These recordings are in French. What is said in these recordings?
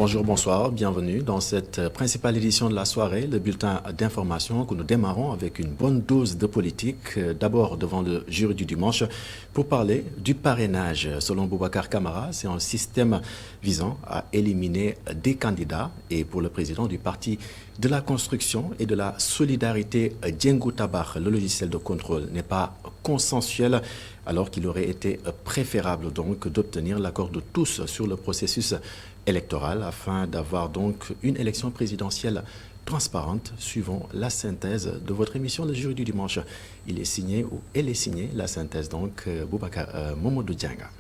Bonjour, bonsoir, bienvenue dans cette principale édition de la soirée, le bulletin d'information que nous démarrons avec une bonne dose de politique. D'abord devant le jury du dimanche pour parler du parrainage. Selon Boubacar Camara, c'est un système visant à éliminer des candidats. Et pour le président du parti de la construction et de la solidarité, Diengo Tabar, le logiciel de contrôle n'est pas consensuel, alors qu'il aurait été préférable donc d'obtenir l'accord de tous sur le processus électoral afin d'avoir donc une élection présidentielle transparente suivant la synthèse de votre émission Le Jury du dimanche. Il est signé ou elle est signée, la synthèse donc Boubacar Momodou Dianga.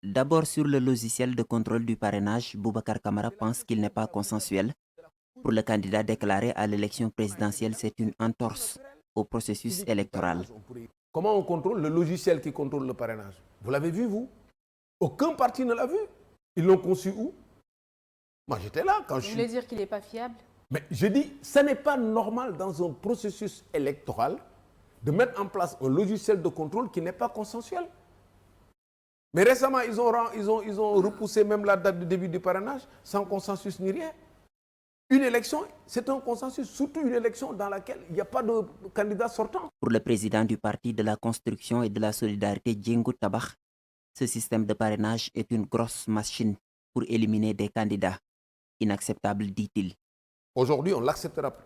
D'abord sur le logiciel de contrôle du parrainage, Boubacar Camara pense qu'il n'est pas consensuel. Pour le candidat déclaré à l'élection présidentielle, c'est une entorse au processus électoral. Comment on contrôle le logiciel qui contrôle le parrainage? Vous l'avez vu, vous? Aucun parti ne l'a vu. Ils l'ont conçu où? Moi, j'étais là quand Vous voulez dire qu'il n'est pas fiable? Mais je dis, ce n'est pas normal dans un processus électoral de mettre en place un logiciel de contrôle qui n'est pas consensuel. Mais récemment, ils ont repoussé même la date de début du parrainage sans consensus ni rien. Une élection, c'est un consensus, surtout une élection dans laquelle il n'y a pas de candidat sortant. Pour le président du parti de la construction et de la solidarité, Diengo Tabar, ce système de parrainage est une grosse machine pour éliminer des candidats. Inacceptable, dit-il. Aujourd'hui, on ne l'acceptera pas.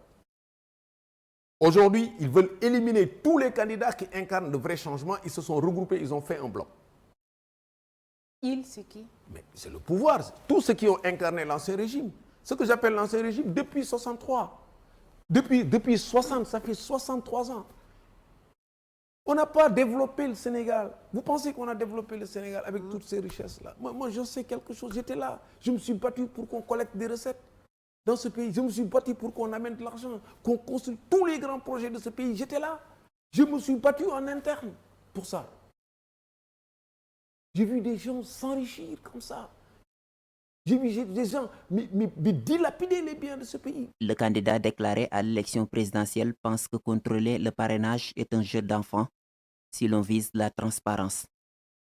Aujourd'hui, ils veulent éliminer tous les candidats qui incarnent le vrai changement. Ils se sont regroupés, ils ont fait un bloc. Il, c'est qui? Mais c'est le pouvoir. Tous ceux qui ont incarné l'ancien régime. Ce que j'appelle l'ancien régime depuis 63. Depuis 60, ça fait 63 ans. On n'a pas développé le Sénégal. Vous pensez qu'on a développé le Sénégal avec toutes ces richesses-là? Moi, je sais quelque chose. J'étais là. Je me suis battu pour qu'on collecte des recettes dans ce pays. Je me suis battu pour qu'on amène de l'argent, qu'on construise tous les grands projets de ce pays. J'étais là. Je me suis battu en interne pour ça. J'ai vu des gens s'enrichir comme ça. J'ai vu des gens dilapider les biens de ce pays. Le candidat déclaré à l'élection présidentielle pense que contrôler le parrainage est un jeu d'enfant si l'on vise la transparence.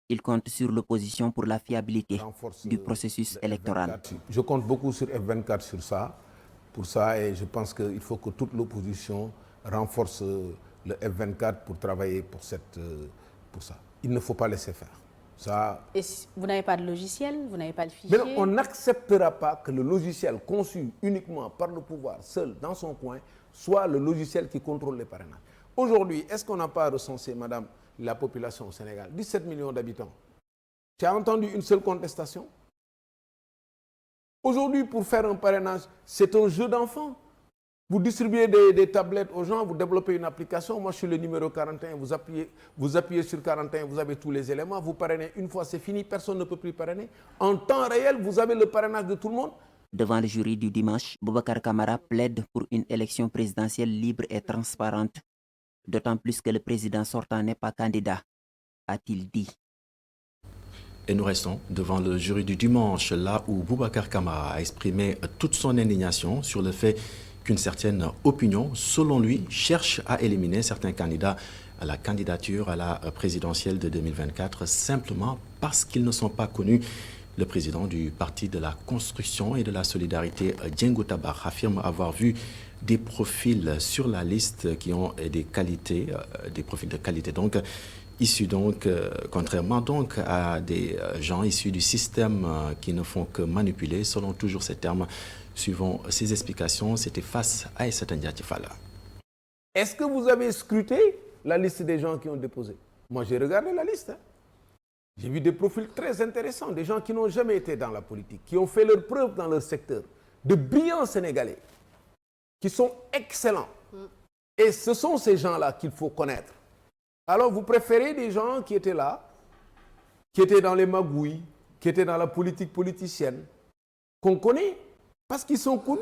Il compte sur l'opposition pour la fiabilité du processus électoral. Je compte beaucoup sur F24 pour ça, et je pense qu'il faut que toute l'opposition renforce le F24 pour travailler pour ça. Il ne faut pas laisser faire. Ça... Et si vous n'avez pas de logiciel, vous n'avez pas de fichier. Mais non, on n'acceptera pas que le logiciel conçu uniquement par le pouvoir, seul, dans son coin, soit le logiciel qui contrôle les parrainages. Aujourd'hui, est-ce qu'on n'a pas recensé, madame, la population au Sénégal? 17 millions d'habitants. Tu as entendu une seule contestation? Aujourd'hui, pour faire un parrainage, c'est un jeu d'enfant. Vous distribuez des tablettes aux gens, vous développez une application. Moi, je suis le numéro 41, vous appuyez sur 41, vous avez tous les éléments, vous parrainez une fois, c'est fini, personne ne peut plus parrainer. En temps réel, vous avez le parrainage de tout le monde. Devant le jury du dimanche, Boubacar Camara plaide pour une élection présidentielle libre et transparente, d'autant plus que le président sortant n'est pas candidat, a-t-il dit. Et nous restons devant le jury du dimanche, là où Boubacar Camara a exprimé toute son indignation sur le fait qu'une certaine opinion, selon lui, cherche à éliminer certains candidats à la candidature à la présidentielle de 2024 simplement parce qu'ils ne sont pas connus. Le président du parti de la construction et de la solidarité, Diengo Tabar, affirme avoir vu des profils sur la liste qui ont des qualités, des profils de qualité donc, issus donc, contrairement donc à des gens issus du système qui ne font que manipuler, selon toujours ces termes. Suivant ces explications, c'était face à Aïssata Ndiaye Falla. Est-ce que vous avez scruté la liste des gens qui ont déposé? Moi, j'ai regardé la liste. J'ai vu des profils très intéressants, des gens qui n'ont jamais été dans la politique, qui ont fait leur preuve dans leur secteur, de brillants Sénégalais, qui sont excellents. Et ce sont ces gens-là qu'il faut connaître. Alors, vous préférez des gens qui étaient là, qui étaient dans les magouilles, qui étaient dans la politique politicienne, qu'on connaît, parce qu'ils sont connus,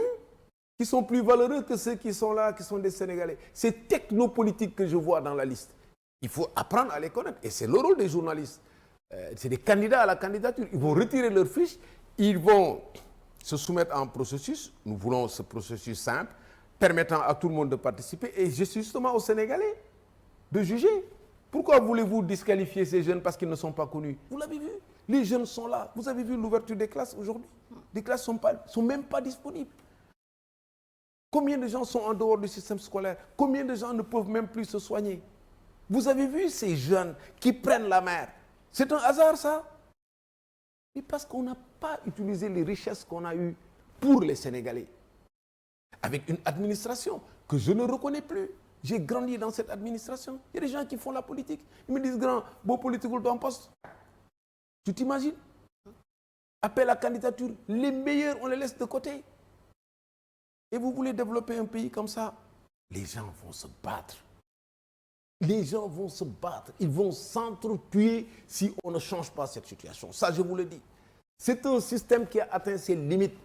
qui sont plus valeureux que ceux qui sont là, qui sont des Sénégalais. C'est technopolitique que je vois dans la liste. Il faut apprendre à les connaître. Et c'est le rôle des journalistes. C'est des candidats à la candidature. Ils vont retirer leurs fiches, ils vont se soumettre à un processus. Nous voulons ce processus simple, permettant à tout le monde de participer. Et je suis justement aux Sénégalais de juger. Pourquoi voulez-vous disqualifier ces jeunes parce qu'ils ne sont pas connus? Vous l'avez vu, les jeunes sont là. Vous avez vu l'ouverture des classes aujourd'hui? Les classes sont même pas disponibles. Combien de gens sont en dehors du système scolaire? Combien de gens ne peuvent même plus se soigner? Vous avez vu ces jeunes qui prennent la mer? C'est un hasard, ça? Et parce qu'on n'a pas utilisé les richesses qu'on a eues pour les Sénégalais. Avec une administration que je ne reconnais plus. J'ai grandi dans cette administration. Il y a des gens qui font la politique. Ils me disent, grand, beau politique dans poste. Tu t'imagines? Appel à candidature. Les meilleurs, on les laisse de côté. Et vous voulez développer un pays comme ça? Les gens vont se battre. Les gens vont se battre. Ils vont s'entretuer si on ne change pas cette situation. Ça, je vous le dis. C'est un système qui a atteint ses limites.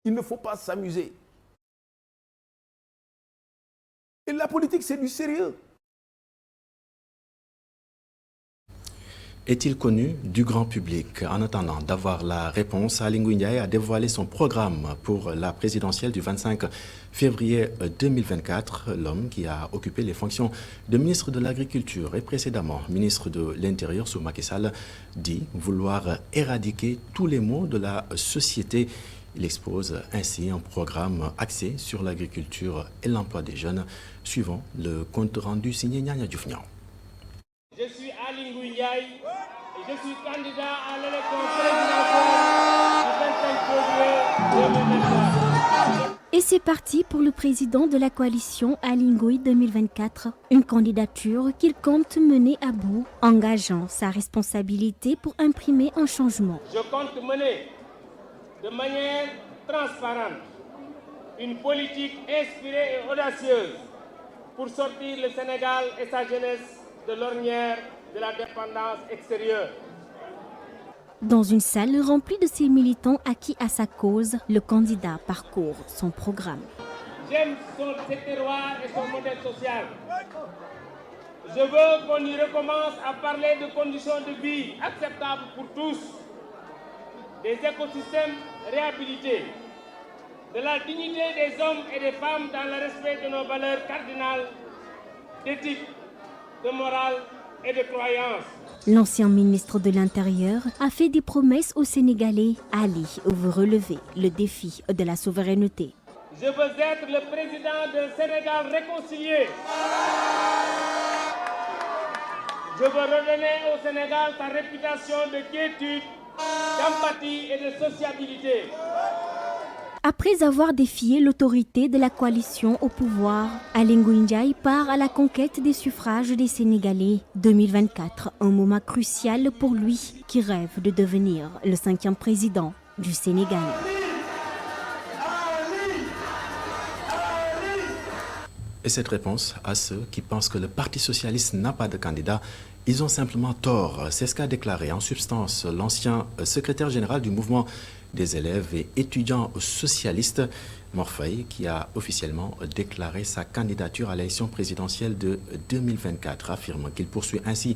Il ne faut pas s'amuser. Et la politique, c'est du sérieux. Est-il connu du grand public? En attendant d'avoir la réponse, Aly Ngouille Ndiaye a dévoilé son programme pour la présidentielle du 25 février 2024. L'homme qui a occupé les fonctions de ministre de l'Agriculture et précédemment ministre de l'Intérieur sous Macky Sall dit vouloir éradiquer tous les maux de la société. Il expose ainsi un programme axé sur l'agriculture et l'emploi des jeunes, suivant le compte rendu signé Nyanya Diouf Niang. Je suis Aly Ngouille Ndiaye et je suis candidat à l'élection présidentielle du 25 février 2024. Et c'est parti pour le président de la coalition Aly Ngouille 2024, une candidature qu'il compte mener à bout, engageant sa responsabilité pour imprimer un changement. Je compte mener de manière transparente une politique inspirée et audacieuse pour sortir le Sénégal et sa jeunesse de l'ornière de la dépendance extérieure. Dans une salle remplie de ses militants acquis à sa cause, le candidat parcourt son programme. J'aime ses terroirs et son modèle social. Je veux qu'on y recommence à parler de conditions de vie acceptables pour tous, des écosystèmes réhabilités, de la dignité des hommes et des femmes dans le respect de nos valeurs cardinales d'éthique, de morale et de croyance. L'ancien ministre de l'Intérieur a fait des promesses aux Sénégalais. Aly veut relever le défi de la souveraineté. Je veux être le président d'un Sénégal réconcilié. Je veux redonner au Sénégal sa réputation de quiétude, d'empathie et de sociabilité. Après avoir défié l'autorité de la coalition au pouvoir, Aly Ngouille Ndiaye part à la conquête des suffrages des Sénégalais. 2024, un moment crucial pour lui qui rêve de devenir le 5e président du Sénégal. Et cette réponse à ceux qui pensent que le Parti socialiste n'a pas de candidat, ils ont simplement tort. C'est ce qu'a déclaré en substance l'ancien secrétaire général du mouvement des élèves et étudiants socialistes, Mor Faye, qui a officiellement déclaré sa candidature à l'élection présidentielle de 2024, affirme qu'il poursuit ainsi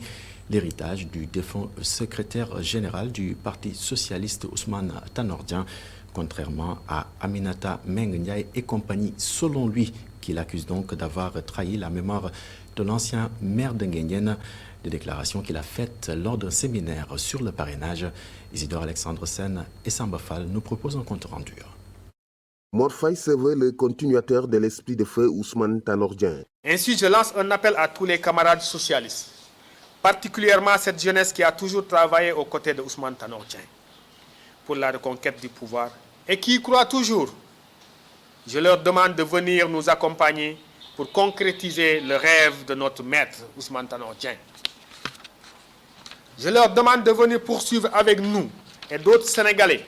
l'héritage du défunt secrétaire général du Parti socialiste Ousmane Tanor Dieng, contrairement à Aminata Mbengue Ndiaye et compagnie, selon lui, qu'il accuse donc d'avoir trahi la mémoire de l'ancien maire de Nguéniène, des déclarations qu'il a faites lors d'un séminaire sur le parrainage. Isidore Alexandre Sen et Samba Fall nous proposent un compte rendu. Mor Faye se veut le continuateur de l'esprit de feu Ousmane Tanor Dieng. Ainsi, je lance un appel à tous les camarades socialistes, particulièrement cette jeunesse qui a toujours travaillé aux côtés de Ousmane Tanor Dieng pour la reconquête du pouvoir et qui y croit toujours. Je leur demande de venir nous accompagner pour concrétiser le rêve de notre maître Ousmane Tanor Dieng. Je leur demande de venir poursuivre avec nous et d'autres Sénégalais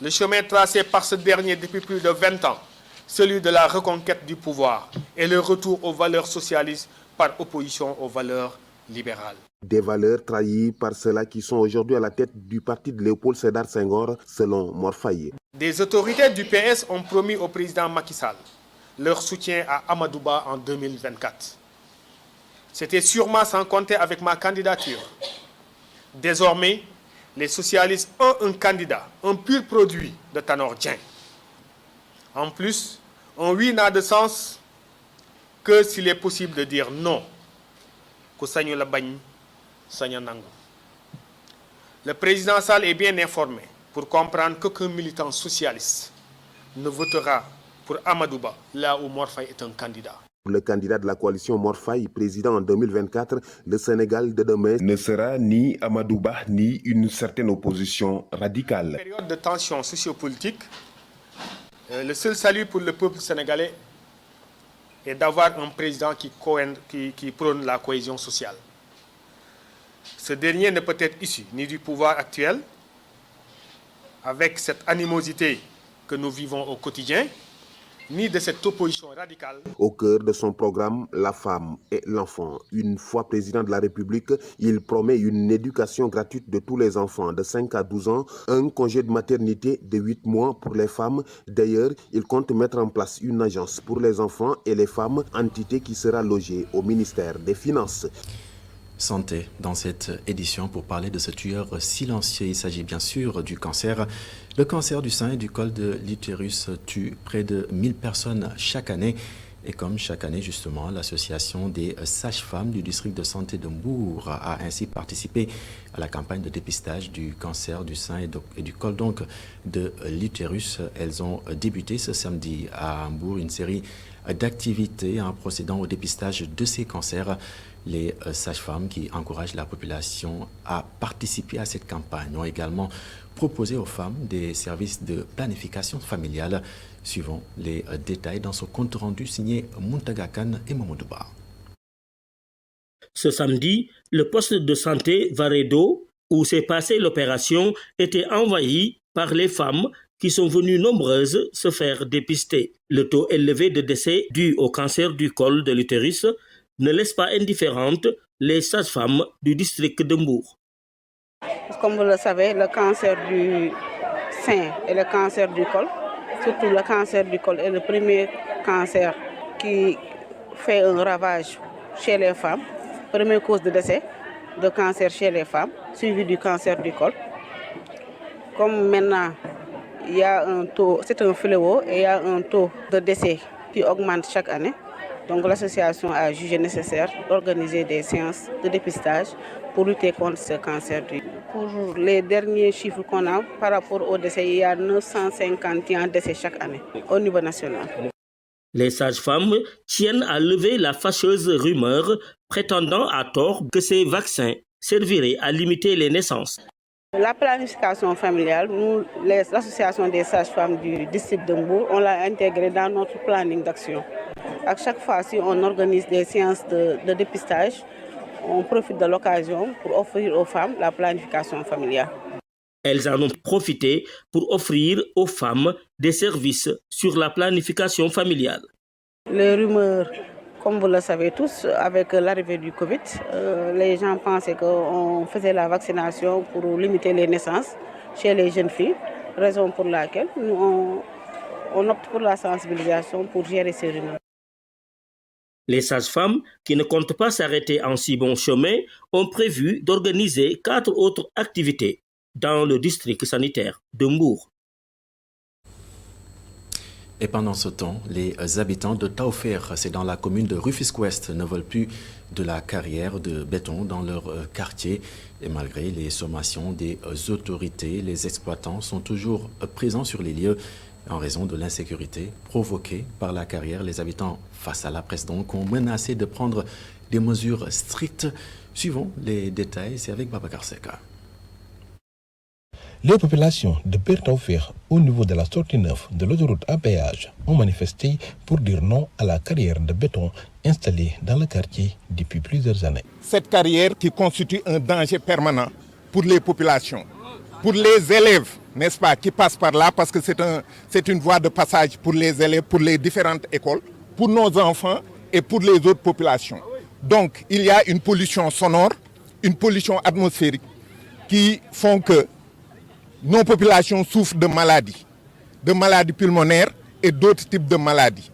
le chemin tracé par ce dernier depuis plus de 20 ans, celui de la reconquête du pouvoir et le retour aux valeurs socialistes par opposition aux valeurs libérales. Des valeurs trahies par ceux-là qui sont aujourd'hui à la tête du parti de Léopold Sédar Senghor, selon Mor Faye. Des autorités du PS ont promis au président Macky Sall leur soutien à Amadou Ba en 2024. C'était sûrement sans compter avec ma candidature. Désormais, les socialistes ont un candidat, un pur produit de Tanor Dieng. En plus, un oui n'a de sens que s'il est possible de dire non. Le président Sall est bien informé pour comprendre qu'aucun militant socialiste ne votera pour Amadouba là où Mor Faye est un candidat. Pour le candidat de la coalition Mor Faye, président en 2024, le Sénégal de demain ne sera ni Amadouba ni une certaine opposition radicale. En période de tension sociopolitique, le seul salut pour le peuple sénégalais est d'avoir un président qui prône la cohésion sociale. Ce dernier ne peut être issu ni du pouvoir actuel, avec cette animosité que nous vivons au quotidien, ni de cette opposition radicale. Au cœur de son programme, la femme et l'enfant. Une fois président de la République, il promet une éducation gratuite de tous les enfants de 5 à 12 ans, un congé de maternité de 8 mois pour les femmes. D'ailleurs, il compte mettre en place une agence pour les enfants et les femmes, entité qui sera logée au ministère des Finances. Santé dans cette édition pour parler de ce tueur silencieux. Il s'agit bien sûr du cancer. Le cancer du sein et du col de l'utérus tue près de 1000 personnes chaque année. Et comme chaque année, justement, l'association des sages-femmes du district de santé de Mbour a ainsi participé à la campagne de dépistage du cancer du sein et du col donc de l'utérus. Elles ont débuté ce samedi à Mbour une série d'activités en procédant au dépistage de ces cancers. Les sages-femmes qui encouragent la population à participer à cette campagne ont également proposé aux femmes des services de planification familiale. Suivant les détails dans ce compte rendu signé Muntaga Kane et Mamoudouba. Ce samedi, le poste de santé Varedo, où s'est passée l'opération, était envahi par les femmes qui sont venues nombreuses se faire dépister. Le taux élevé de décès dû au cancer du col de l'utérus ne laisse pas indifférentes les sages-femmes du district de Mbour. Comme vous le savez, le cancer du sein et le cancer du col, surtout le cancer du col, est le premier cancer qui fait un ravage chez les femmes. Première cause de décès de cancer chez les femmes, suivi du cancer du col. Comme maintenant, il y a un taux, c'est un fléau et il y a un taux de décès qui augmente chaque année. Donc l'association a jugé nécessaire d'organiser des séances de dépistage pour lutter contre ce cancer. Pour les derniers chiffres qu'on a par rapport aux décès, il y a 951 décès chaque année au niveau national. Les sages-femmes tiennent à lever la fâcheuse rumeur prétendant à tort que ces vaccins serviraient à limiter les naissances. La planification familiale, nous, l'association des sages-femmes du district de Mbour, on l'a intégrée dans notre planning d'action. À chaque fois, si on organise des séances de dépistage, on profite de l'occasion pour offrir aux femmes la planification familiale. Elles en ont profité pour offrir aux femmes des services sur la planification familiale. Les rumeurs, comme vous le savez tous, avec l'arrivée du Covid, les gens pensaient qu'on faisait la vaccination pour limiter les naissances chez les jeunes filles, raison pour laquelle nous, on opte pour la sensibilisation pour gérer ces rumeurs. Les sages-femmes, qui ne comptent pas s'arrêter en si bon chemin, ont prévu d'organiser 4 autres activités dans le district sanitaire de Mbour. Et pendant ce temps, les habitants de Taofer, c'est dans la commune de Rufisque-Ouest, ne veulent plus de la carrière de béton dans leur quartier. Et malgré les sommations des autorités, les exploitants sont toujours présents sur les lieux. En raison de l'insécurité provoquée par la carrière, les habitants, face à la presse donc, ont menacé de prendre des mesures strictes. Suivons les détails, c'est avec Babacar Seka. Les populations de Taofer, au niveau de la sortie 9 de l'autoroute à péage, ont manifesté pour dire non à la carrière de béton installée dans le quartier depuis plusieurs années. Cette carrière qui constitue un danger permanent pour les populations, pour les élèves, n'est-ce pas, qui passent par là, parce que c'est une voie de passage pour les élèves, pour les différentes écoles, pour nos enfants et pour les autres populations. Donc, il y a une pollution sonore, une pollution atmosphérique qui font que nos populations souffrent de maladies pulmonaires et d'autres types de maladies.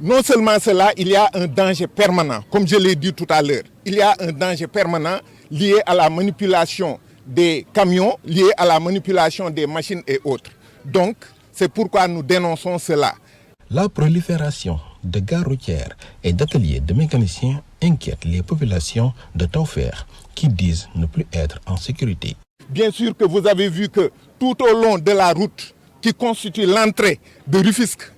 Non seulement cela, il y a un danger permanent, comme je l'ai dit tout à l'heure. Il y a un danger permanent lié à la manipulation des camions, lié à la manipulation des machines et autres. Donc, c'est pourquoi nous dénonçons cela. La prolifération de gares routières et d'ateliers de mécaniciens inquiète les populations de Taofer qui disent ne plus être en sécurité. Bien sûr que vous avez vu que tout au long de la route qui constitue l'entrée de Rufisque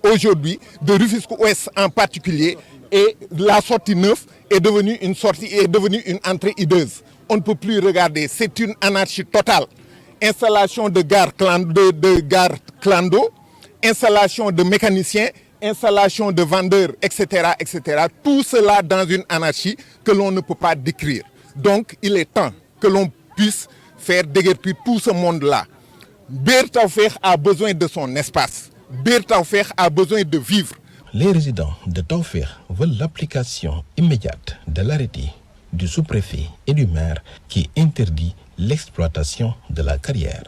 aujourd'hui, de Rufisque Ouest en particulier, et la sortie 9 est devenue une entrée hideuse. On ne peut plus regarder, c'est une anarchie totale. Installation de gares clando, installation de mécaniciens, installation de vendeurs, etc., etc. Tout cela dans une anarchie que l'on ne peut pas décrire. Donc il est temps que l'on puisse faire déguerpir tout ce monde-là. Bir Tawfekh a besoin de son espace. Bir Tawfekh a besoin de vivre. Les résidents de Tawfekh veulent l'application immédiate de l'arrêté du sous-préfet et du maire qui interdit l'exploitation de la carrière.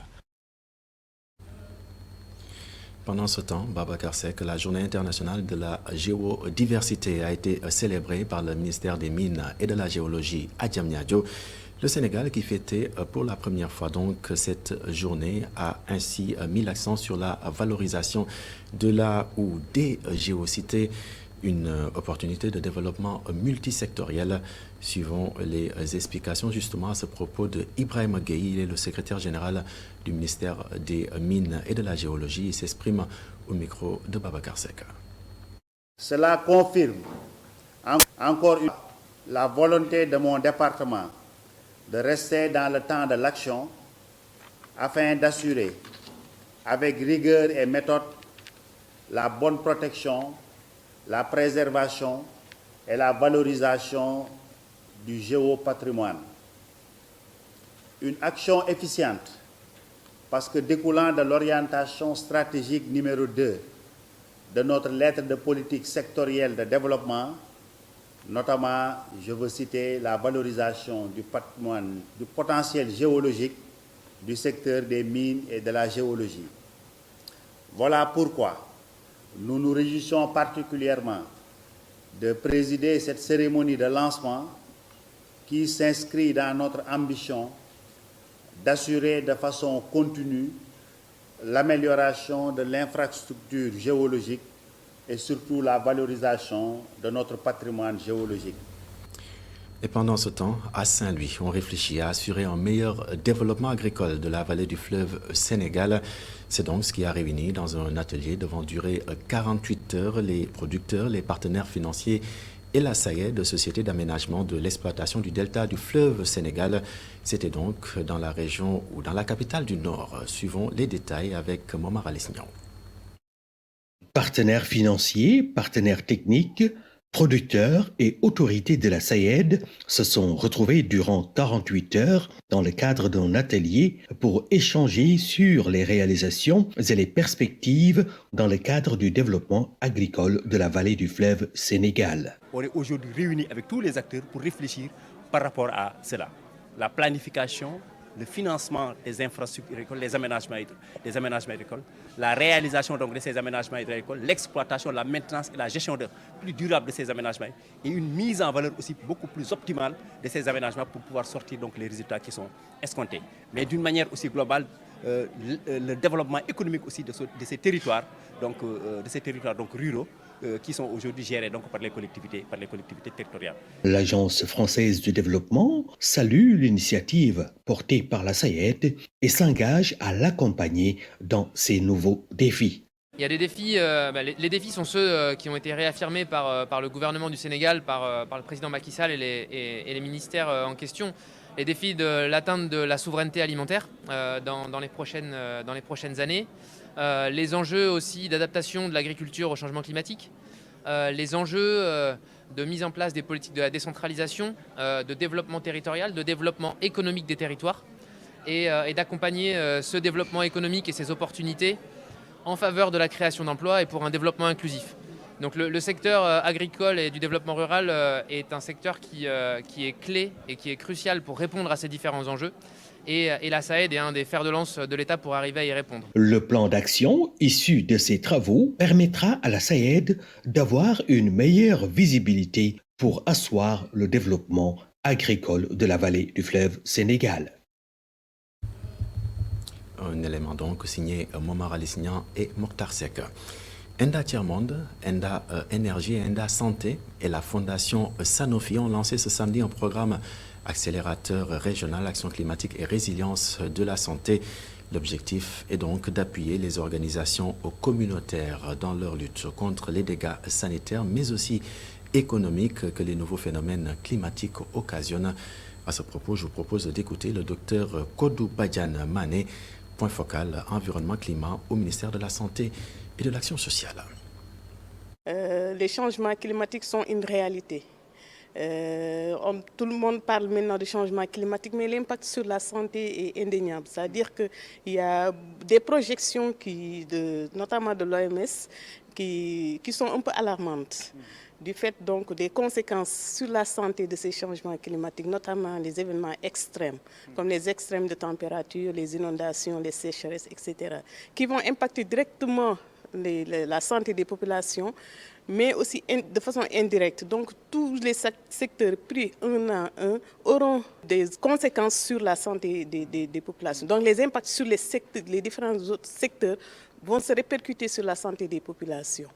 Pendant ce temps, Babacar Seck, la journée internationale de la géodiversité a été célébrée par le ministère des Mines et de la Géologie à Diamniadio. Le Sénégal, qui fêtait pour la première fois donc cette journée, a ainsi mis l'accent sur la valorisation de la ou des géocités, une opportunité de développement multisectoriel. Suivant les explications justement à ce propos de Ibrahima Gueye, il est le secrétaire général du ministère des Mines et de la Géologie. Il s'exprime au micro de Babacar Seck. Cela confirme encore une fois la volonté de mon département de rester dans le temps de l'action afin d'assurer avec rigueur et méthode la bonne protection, la préservation et la valorisation du géopatrimoine. Une action efficiente parce que découlant de l'orientation stratégique numéro 2 de notre lettre de politique sectorielle de développement, notamment, je veux citer la valorisation du patrimoine, du potentiel géologique du secteur des mines et de la géologie. Voilà pourquoi nous nous réjouissons particulièrement de présider cette cérémonie de lancement qui s'inscrit dans notre ambition d'assurer de façon continue l'amélioration de l'infrastructure géologique et surtout la valorisation de notre patrimoine géologique. Et pendant ce temps, à Saint-Louis, on réfléchit à assurer un meilleur développement agricole de la vallée du fleuve Sénégal. C'est donc ce qui a réuni dans un atelier devant durer 48 heures les producteurs, les partenaires financiers et la SAED, Société d'aménagement de l'exploitation du delta du fleuve Sénégal. C'était donc dans la région ou dans la capitale du Nord. Suivons les détails avec Momar Alesnian. Partenaires financiers, partenaires techniques, producteurs et autorités de la SAED se sont retrouvés durant 48 heures dans le cadre d'un atelier pour échanger sur les réalisations et les perspectives dans le cadre du développement agricole de la vallée du fleuve Sénégal. On est aujourd'hui réunis avec tous les acteurs pour réfléchir par rapport à cela. La planification, le financement des infrastructures agricoles, des aménagements agricoles, la réalisation donc de ces aménagements agricoles, l'exploitation, la maintenance et la gestion plus durable de ces aménagements et une mise en valeur aussi beaucoup plus optimale de ces aménagements pour pouvoir sortir donc les résultats qui sont escomptés. Mais d'une manière aussi globale, le développement économique aussi de ces territoires, donc ruraux, qui sont aujourd'hui gérés donc par les collectivités territoriales. L'Agence française du développement salue l'initiative portée par la SAED et s'engage à l'accompagner dans ces nouveaux défis. Il y a des défis, les défis sont ceux qui ont été réaffirmés par le gouvernement du Sénégal, par le président Macky Sall et les ministères en question. Les défis de l'atteinte de la souveraineté alimentaire dans les prochaines années. Les enjeux aussi d'adaptation de l'agriculture au changement climatique, les enjeux de mise en place des politiques de la décentralisation, de développement territorial, de développement économique des territoires et d'accompagner ce développement économique et ces opportunités en faveur de la création d'emplois et pour un développement inclusif. Donc le secteur agricole et du développement rural est un secteur qui est clé et qui est crucial pour répondre à ces différents enjeux. Et la SAED est un des fers de lance de l'État pour arriver à y répondre. Le plan d'action issu de ces travaux permettra à la SAED d'avoir une meilleure visibilité pour asseoir le développement agricole de la vallée du fleuve Sénégal. Un élément donc signé Momar Alesnian et Mokhtar Seck. Enda Tiers-Monde, Enda Énergie et Enda Santé et la fondation Sanofi ont lancé ce samedi un programme accélérateur régional Action climatique et résilience de la santé. L'objectif est donc d'appuyer les organisations communautaires dans leur lutte contre les dégâts sanitaires, mais aussi économiques que les nouveaux phénomènes climatiques occasionnent. À ce propos, je vous propose d'écouter le docteur Kodou Badiane Mané, point focal environnement climat au ministère de la Santé et de l'Action sociale. Les changements climatiques sont une réalité. Tout le monde parle maintenant de changement climatique, mais l'impact sur la santé est indéniable. C'est-à-dire qu'il y a des projections, notamment de l'OMS, qui sont un peu alarmantes. Du fait donc des conséquences sur la santé de ces changements climatiques, notamment les événements extrêmes, comme les extrêmes de température, les inondations, les sécheresses, etc., qui vont impacter directement la santé des populations, mais aussi de façon indirecte. Donc tous les secteurs pris un à un auront des conséquences sur la santé des populations. Donc les impacts sur les différents autres secteurs vont se répercuter sur la santé des populations.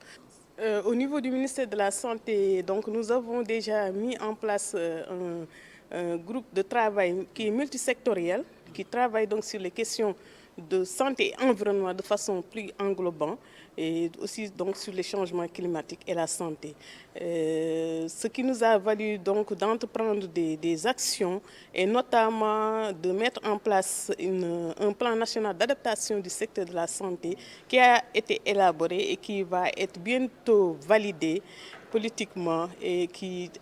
Au niveau du ministère de la Santé, donc, nous avons déjà mis en place un groupe de travail qui est multisectoriel, qui travaille donc sur les questions de santé et environnement de façon plus englobante et aussi donc sur les changements climatiques et la santé. Ce qui nous a valu donc d'entreprendre des actions et notamment de mettre en place un plan national d'adaptation du secteur de la santé qui a été élaboré et qui va être bientôt validé politiquement et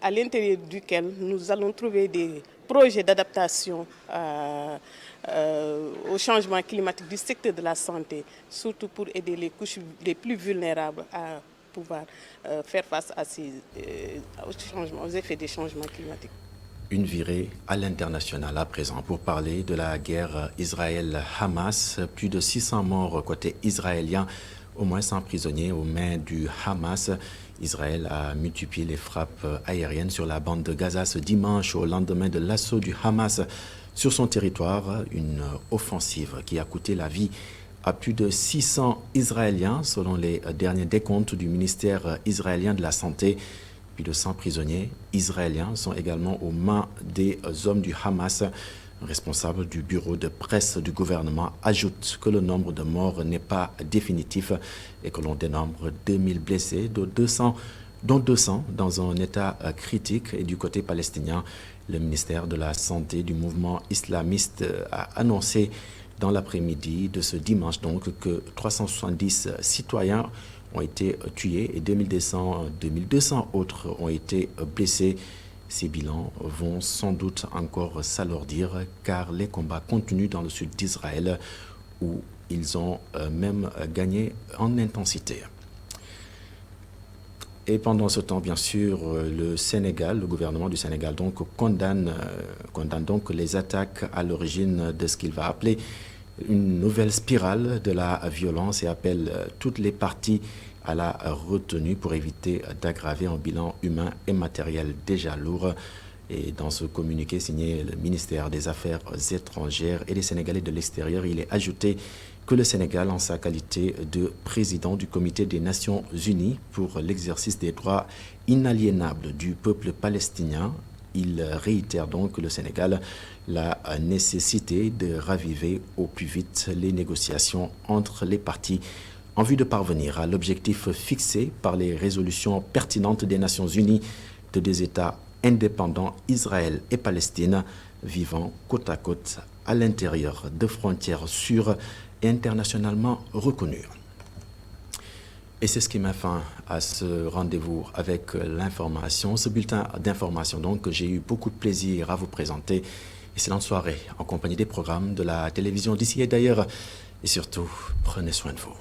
à l'intérieur duquel nous allons trouver des projets d'adaptation au changement climatique du secteur de la santé, surtout pour aider les couches les plus vulnérables à pouvoir faire face aux effets des changements climatiques. Une virée à l'international à présent pour parler de la guerre Israël-Hamas. Plus de 600 morts côté israélien, au moins 100 prisonniers aux mains du Hamas. Israël a multiplié les frappes aériennes sur la bande de Gaza ce dimanche au lendemain de l'assaut du Hamas sur son territoire, une offensive qui a coûté la vie à plus de 600 Israéliens selon les derniers décomptes du ministère israélien de la Santé. Plus de 100 prisonniers israéliens sont également aux mains des hommes du Hamas. Un responsable du bureau de presse du gouvernement ajoute que le nombre de morts n'est pas définitif et que l'on dénombre 2000 blessés, dont 200 dans un état critique. Et du côté palestinien, le ministère de la Santé du mouvement islamiste a annoncé dans l'après-midi de ce dimanche donc que 370 citoyens ont été tués et 2200 autres ont été blessés. Ces bilans vont sans doute encore s'alourdir car les combats continuent dans le sud d'Israël où ils ont même gagné en intensité. Et pendant ce temps, bien sûr, le gouvernement du Sénégal donc condamne donc les attaques à l'origine de ce qu'il va appeler une nouvelle spirale de la violence et appelle toutes les parties à la retenue pour éviter d'aggraver un bilan humain et matériel déjà lourd. Et dans ce communiqué signé le ministère des Affaires étrangères et des Sénégalais de l'extérieur, il est ajouté que le Sénégal, en sa qualité de président du Comité des Nations Unies pour l'exercice des droits inaliénables du peuple palestinien, il réitère donc que le Sénégal la nécessité de raviver au plus vite les négociations entre les parties en vue de parvenir à l'objectif fixé par les résolutions pertinentes des Nations Unies de des États indépendants, Israël et Palestine, vivant côte à côte à l'intérieur de frontières sûres et internationalement reconnues. Et c'est ce qui met fin à ce rendez-vous avec l'information, ce bulletin d'information donc que j'ai eu beaucoup de plaisir à vous présenter. Excellente soirée en compagnie des programmes de la télévision d'ici et d'ailleurs. Et surtout, prenez soin de vous.